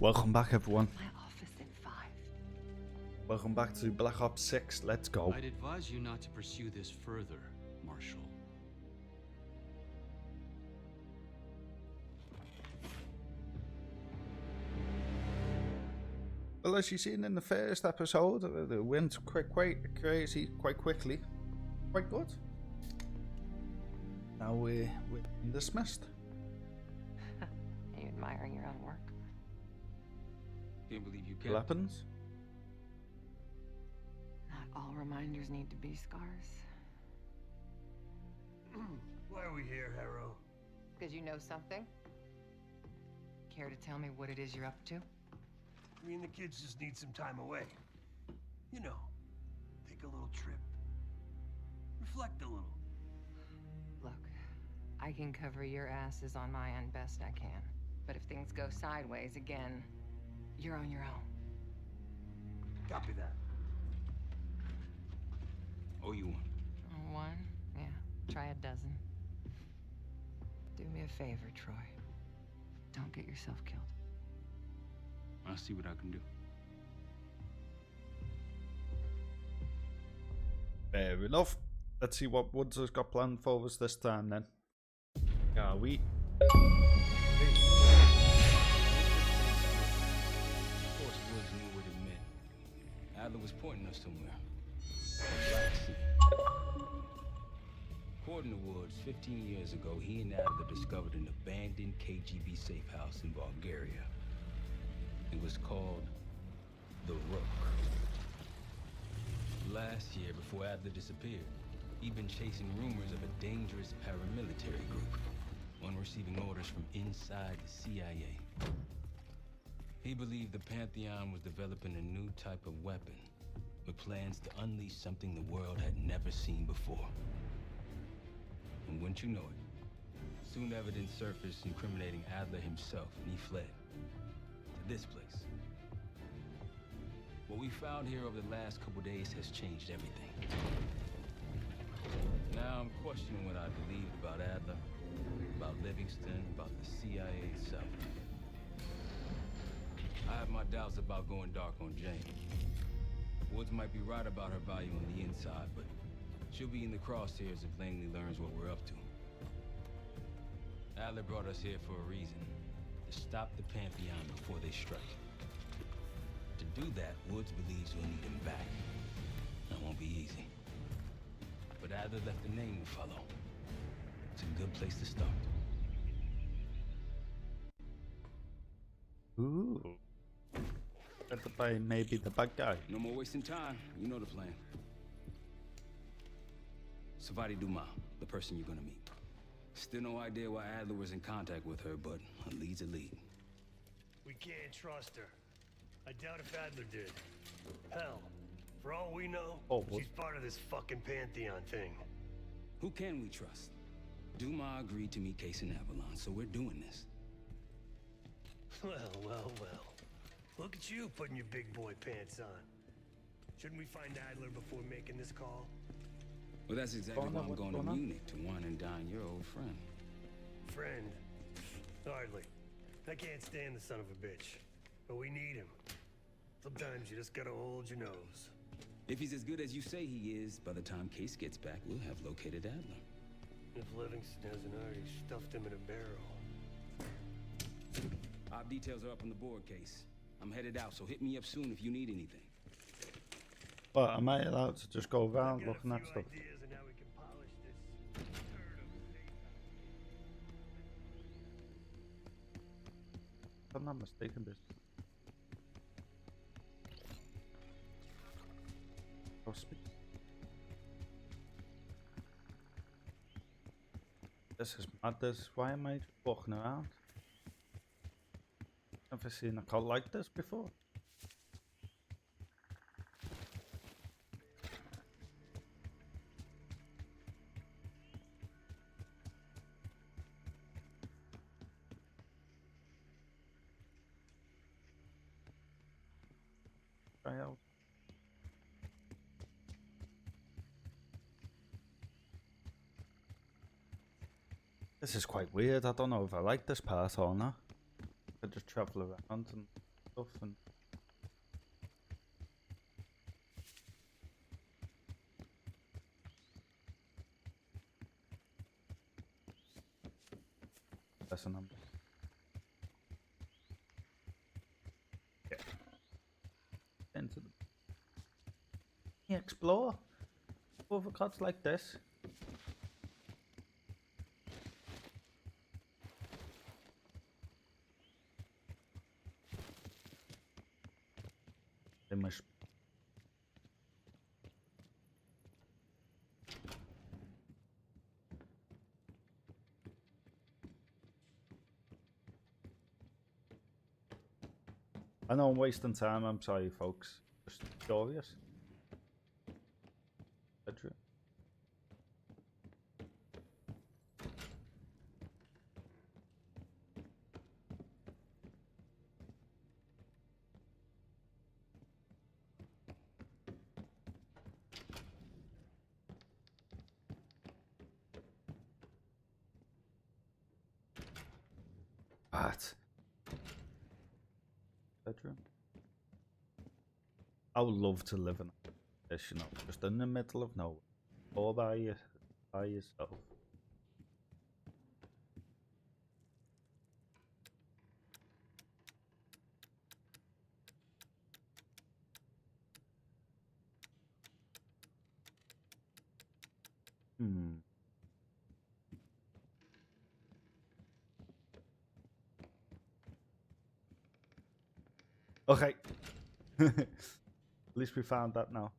Welcome back, everyone. My office in 5. Welcome back to Black Ops 6. Let's go. I'd advise you not to pursue this further, Marshal. Well, as you've seen in the first episode, it went quite crazy, quite quickly. Quite good. Now we're dismissed. Are you admiring your own work? Can't believe you kept Weapons? Not all reminders need to be scars. Why are we here, Harrow? Because you know something? Care to tell me what it is you're up to? Me and the kids just need some time away. You know, take a little trip. Reflect a little. Look, I can cover your asses on my end best I can. But if things go sideways again, you're on your own. Copy that. Oh, you one. One? Yeah, try a dozen. Do me a favor, Troy. Don't get yourself killed. I'll see what I can do. Fair enough. Let's see what Woods has got planned for us this time then. Are we? Of course, Woods knew what it meant. Adler was pointing us somewhere. A black sea. According to Woods, 15 years ago, he and Adler discovered an abandoned KGB safe house in Bulgaria. It was called the Rook. Last year, before Adler disappeared, he'd been chasing rumors of a dangerous paramilitary group, one receiving orders from inside the CIA. He believed the Pantheon was developing a new type of weapon, with plans to unleash something the world had never seen before. And wouldn't you know it, soon evidence surfaced incriminating Adler himself, and he fled. To this place. What we found here over the last couple days has changed everything. Now I'm questioning what I believed about Adler, about Livingston, about the CIA itself. I have my doubts about going dark on Jane. Woods might be right about her value on the inside, but she'll be in the crosshairs if Langley learns what we're up to. Adler brought us here for a reason. To stop the Pantheon before they strike. To do that, Woods believes we'll need him back. That won't be easy. But Adler left a name to follow. It's a good place to start. Ooh. Better play maybe the bad guy. No more wasting time. You know the plan. Savati Dumas, the person you're gonna meet. Still no idea why Adler was in contact with her, but a lead's a lead. We can't trust her. I doubt if Adler did. Hell, for all we know, she's part of this fucking Pantheon thing. Who can we trust? Dumas agreed to meet Case in Avalon, so we're doing this. Well. Look at you putting your big boy pants on. Shouldn't we find Adler before making this call? Well, that's exactly why I'm going to Munich, to wine and dine your old friend. Friend? Hardly. I can't stand the son of a bitch. But we need him. Sometimes you just gotta hold your nose. If he's as good as you say he is, by the time Case gets back, we'll have located Adler. If Livingston hasn't already stuffed him in a barrel. Our details are up on the board, Case. I'm headed out, so hit me up soon if you need anything. But am I allowed to just go around looking at stuff? If I'm not mistaken, this. This is madness. Why am I just walking around? Never seen a cult like this before. Try out. This is quite weird. I don't know if I like this part or not. I just travel around and stuff and pressing them. Yeah. Into the explore over cuts like this. They must. I know I'm wasting time, I'm sorry folks. Just curious. Bedroom. What? Bedroom. I would love to live in this, you know, just in the middle of nowhere, all by yourself. Okay. At least we found that now.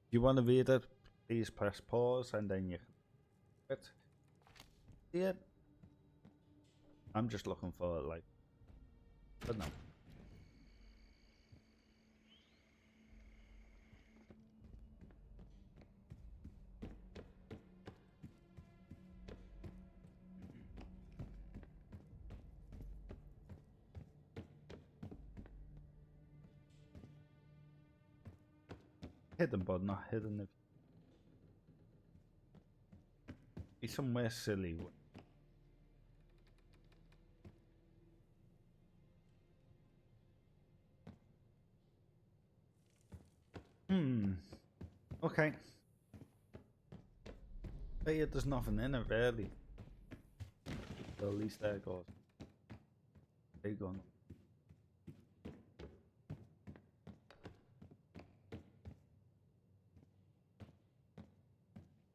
If you want to read it, please press pause and then you can see it. I'm just looking for it, like, but no. Hidden, but not hidden. If be somewhere silly. Okay. But yeah, there's nothing in it really. So at least there goes. There you go.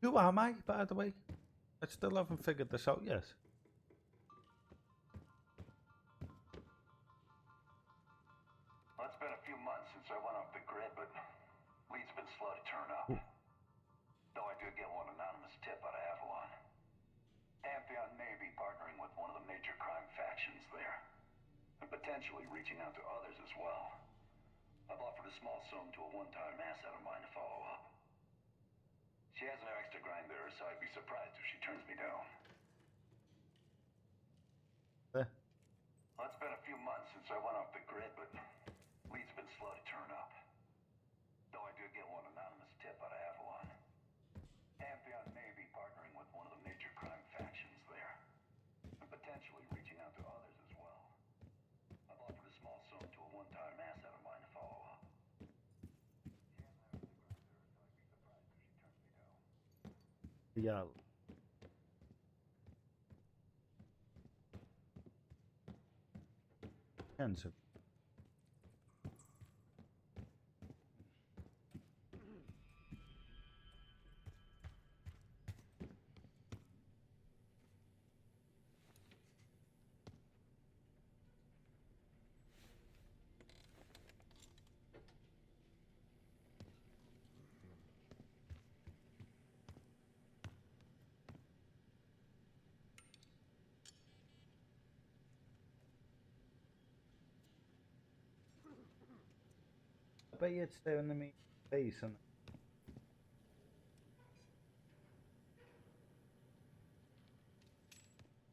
Who am I, by the way? I still haven't figured this out yet. Well, it's been a few months since I went off the grid, but leads been slow to turn up. Though I do get one anonymous tip out of Avalon. Amphion may be partnering with one of the major crime factions there, and potentially reaching out to others as well. I've offered a small sum to a one-time asset of mine to follow up. She has an extra grind there, so I'd be surprised if she turns me down. Well, it's been a few months since I went off the grid, but leads been slow to turn up. Though I do get one anonymous tip out of Avalon. Amphion may be partnering with one of the major crime factions there, and potentially reaching out to others as well. I've offered a small sum to a one-time asset of mine to follow up. Yeah. Cancer. I bet you it's staring at me face and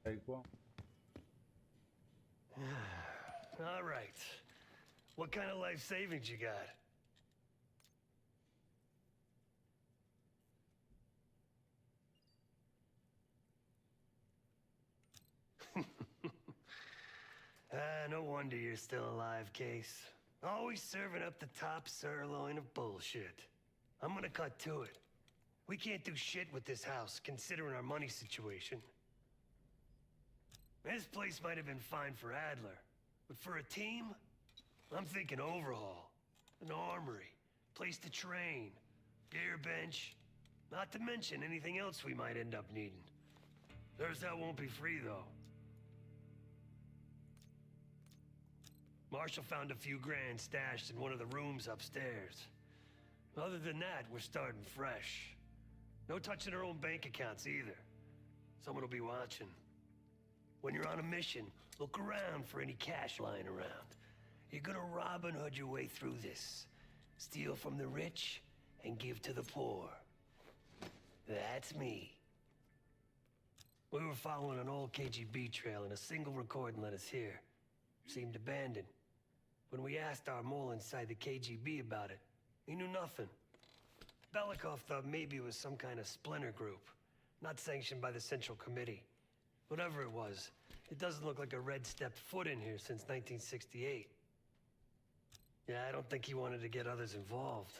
like what? All right. What kind of life savings you got? no wonder you're still alive, Case. Always serving up the top sirloin of bullshit. I'm gonna cut to it. We can't do shit with this house, considering our money situation. This place might have been fine for Adler, but for a team, I'm thinking overhaul. An armory, place to train, gear bench, not to mention anything else we might end up needing. There's that won't be free, though. Marshall found a few grand stashed in one of the rooms upstairs. Other than that, we're starting fresh. No touching our own bank accounts either. Someone will be watching. When you're on a mission, look around for any cash lying around. You're gonna Robin Hood your way through this. Steal from the rich and give to the poor. That's me. We were following an old KGB trail and a single recording led us here. Seemed abandoned. When we asked our mole inside the KGB about it, he knew nothing. Belikov thought maybe it was some kind of splinter group, not sanctioned by the Central Committee. Whatever it was, it doesn't look like a Red stepped foot in here since 1968. Yeah, I don't think he wanted to get others involved.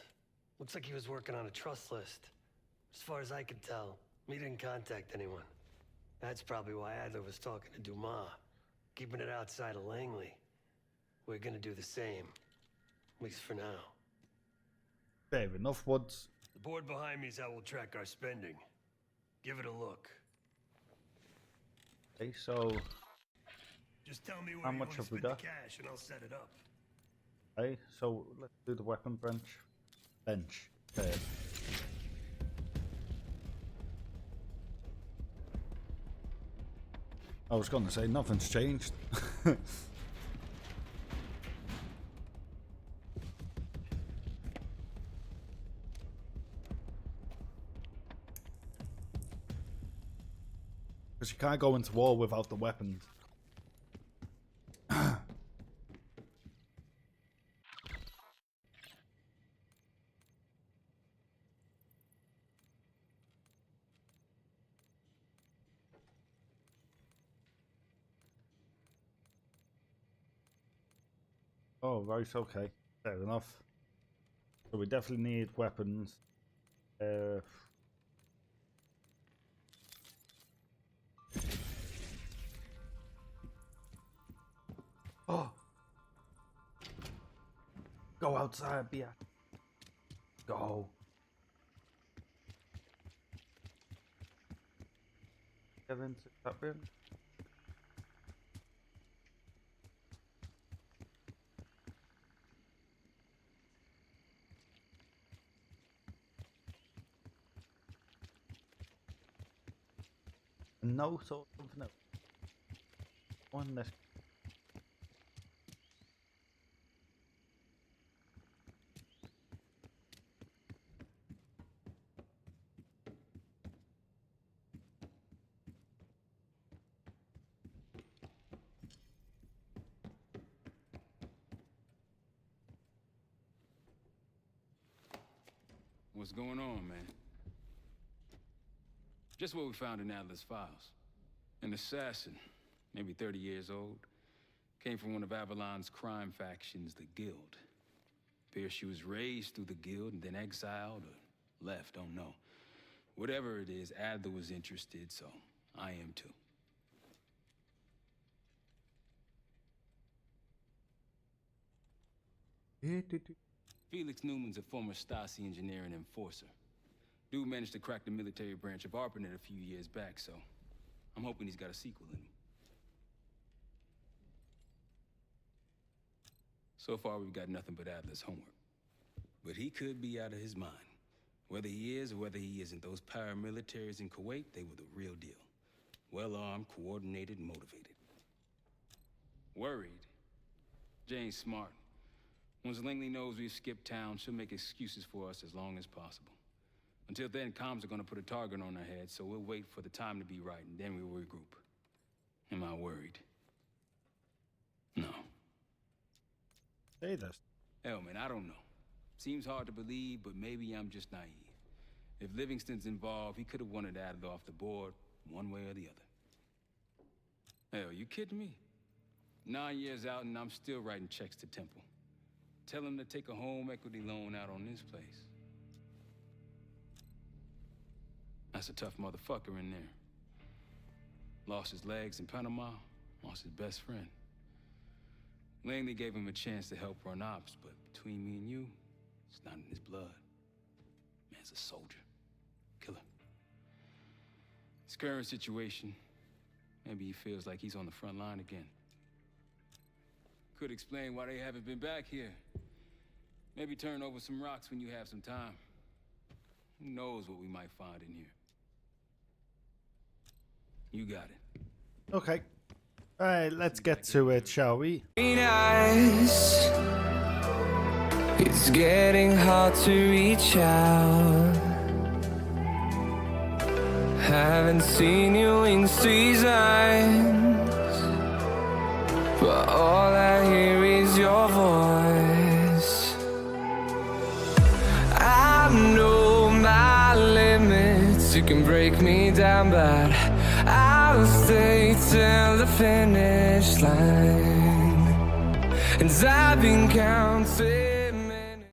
Looks like he was working on a trust list. As far as I can tell, he didn't contact anyone. That's probably why Adler was talking to Dumas, keeping it outside of Langley. We're gonna do the same, at least for now. Fair enough, Woods. The board behind me is how we'll track our spending. Give it a look. Okay, so Just tell me where how you much want to have we spend the got? cash and I'll set it up. Okay, so let's do the weapon bench. Okay. I was gonna say nothing's changed. Because you can't go into war without the weapons. Oh, right, okay. Fair enough. So we definitely need weapons. Oh! Go outside, Bia. Go. Get into that room. No, so something else. One less. What's going on, man? Just what we found in Adler's files. An assassin, maybe 30 years old, came from one of Avalon's crime factions, the Guild. Appears she was raised through the Guild and then exiled or left, don't know. Whatever it is, Adler was interested, so I am too. Felix Newman's a former Stasi engineer and enforcer. Dude managed to crack the military branch of ARPANET a few years back, so I'm hoping he's got a sequel in him. So far, we've got nothing but Adler's homework. But he could be out of his mind. Whether he is or whether he isn't, those paramilitaries in Kuwait, they were the real deal. Well-armed, coordinated, motivated. Worried. Jane's smart. Once Langley knows we've skipped town, she'll make excuses for us as long as possible. Until then, comms are gonna put a target on our heads, so we'll wait for the time to be right, and then we'll regroup. Am I worried? No. Say this. Hell, man, I don't know. Seems hard to believe, but maybe I'm just naive. If Livingston's involved, he could have wanted Adler off the board, one way or the other. Hell, you kidding me? 9 years out and I'm still writing checks to Temple. Tell him to take a home equity loan out on this place. That's a tough motherfucker in there. Lost his legs in Panama, lost his best friend. Langley gave him a chance to help run ops, but between me and you, it's not in his blood. Man's a soldier, killer. His current situation, maybe he feels like he's on the front line again. Could explain why they haven't been back here. Maybe turn over some rocks when you have some time. Who knows what we might find in here? You got it. Okay. Alright, let's get to it, shall we? Nice. It's getting hard to reach out. Haven't seen you in seasons, but all I hear is your voice. I know my limits, you can break me down, but I'll stay till the finish line. And I've been counting